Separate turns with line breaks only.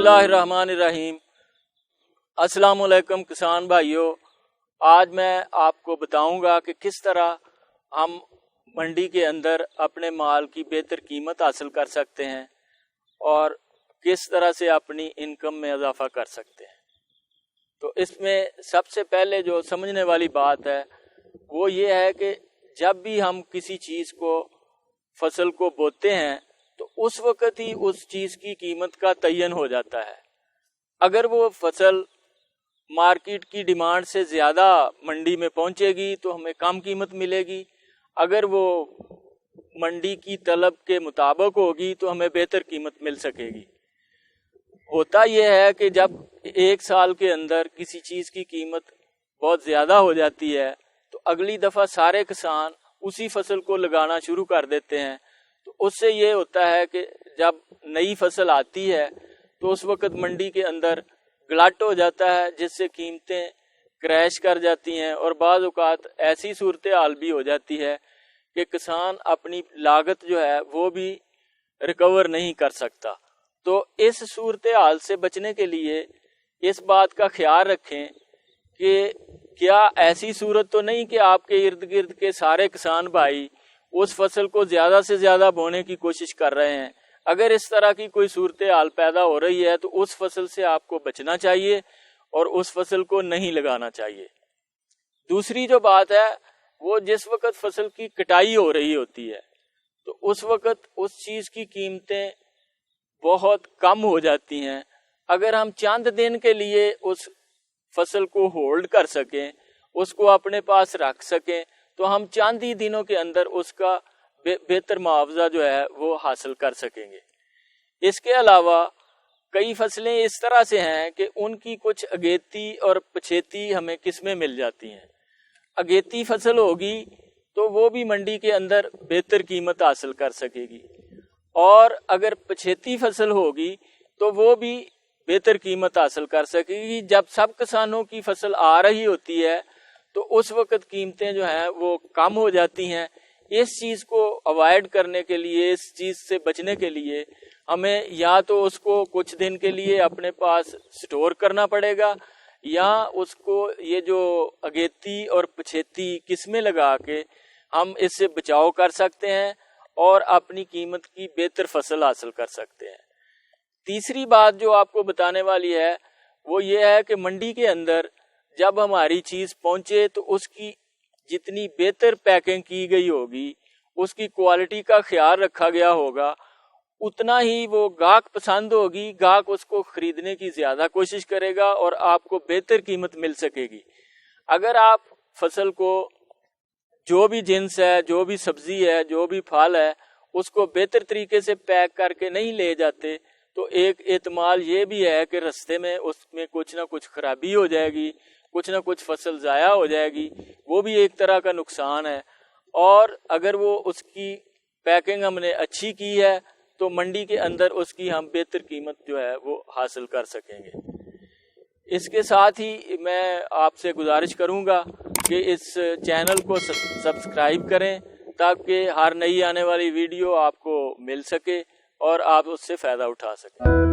बिस्मिल्लाहिर्रहमानिर्रहीम। अस्सलाम वालेकुम किसान भाइयों, आज मैं आपको बताऊंगा कि किस तरह हम मंडी के अंदर अपने माल की बेहतर कीमत हासिल कर सकते हैं और किस तरह से अपनी इनकम में इजाफा कर सकते हैं। तो इसमें सबसे पहले जो समझने वाली बात है वो ये है कि जब भी हम किसी चीज़ को फसल को बोते हैं तो उस वक्त ही उस चीज़ की कीमत का तयन हो जाता है। अगर वो फसल मार्केट की डिमांड से ज़्यादा मंडी में पहुंचेगी तो हमें कम कीमत मिलेगी, अगर वो मंडी की तलब के मुताबिक होगी तो हमें बेहतर कीमत मिल सकेगी। होता यह है कि जब एक साल के अंदर किसी चीज़ की कीमत बहुत ज़्यादा हो जाती है तो अगली दफ़ा सारे किसान उसी फसल को लगाना शुरू कर देते हैं। तो उससे ये होता है कि जब नई फसल आती है तो उस वक्त मंडी के अंदर गलट हो जाता है, जिससे कीमतें क्रैश कर जाती हैं और बाज़ औक़ात ऐसी सूरत हाल भी हो जाती है कि किसान अपनी लागत जो है वो भी रिकवर नहीं कर सकता। तो इस सूरत हाल से बचने के लिए इस बात का ख्याल रखें कि क्या ऐसी सूरत तो नहीं कि आपके इर्द गिर्द के सारे किसान भाई उस फसल को ज़्यादा से ज़्यादा बोने की कोशिश कर रहे हैं। अगर इस तरह की कोई सूरत हाल पैदा हो रही है तो उस फसल से आपको बचना चाहिए और उस फसल को नहीं लगाना चाहिए। दूसरी जो बात है वो जिस वक्त फसल की कटाई हो रही होती है तो उस वक्त उस चीज़ की कीमतें बहुत कम हो जाती हैं। अगर हम चंद दिन के लिए उस फसल को होल्ड कर सकें, उसको अपने पास रख सकें, तो हम चंद ही दिनों के अंदर उसका बेहतर मुआवजा जो है वो हासिल कर सकेंगे। इसके अलावा कई फसलें इस तरह से हैं कि उनकी कुछ अगेती और पछेती हमें किस्में मिल जाती हैं। अगेती फसल होगी तो वो भी मंडी के अंदर बेहतर कीमत हासिल कर सकेगी, और अगर पछेती फसल होगी तो वो भी बेहतर कीमत हासिल कर सकेगी। जब सब किसानों की फसल आ रही होती है तो उस वक्त कीमतें जो हैं वो कम हो जाती हैं। इस चीज़ को अवॉइड करने के लिए, इस चीज़ से बचने के लिए हमें या तो उसको कुछ दिन के लिए अपने पास स्टोर करना पड़ेगा या उसको ये जो अगेती और पछेती किस्में लगा के हम इससे बचाव कर सकते हैं और अपनी कीमत की बेहतर फसल हासिल कर सकते हैं। तीसरी बात जो आपको बताने वाली है वो ये है कि मंडी के अंदर जब हमारी चीज़ पहुंचे तो उसकी जितनी बेहतर पैकिंग की गई होगी, उसकी क्वालिटी का ख्याल रखा गया होगा, उतना ही वो गाहक पसंद होगी, गाहक उसको खरीदने की ज़्यादा कोशिश करेगा और आपको बेहतर कीमत मिल सकेगी। अगर आप फसल को जो भी जिन्स है, जो भी सब्जी है, जो भी फल है, उसको बेहतर तरीके से पैक करके नहीं ले जाते तो एक एहतमाल ये भी है कि रास्ते में उसमें कुछ ना कुछ खराबी हो जाएगी, कुछ ना कुछ फसल ज़ाया हो जाएगी, वो भी एक तरह का नुकसान है। और अगर वो उसकी पैकिंग हमने अच्छी की है तो मंडी के अंदर उसकी हम बेहतर कीमत जो है वो हासिल कर सकेंगे। इसके साथ ही मैं आपसे गुजारिश करूंगा कि इस चैनल को सब्सक्राइब करें ताकि हर नई आने वाली वीडियो आपको मिल सके और आप उससे फ़ायदा उठा सकें।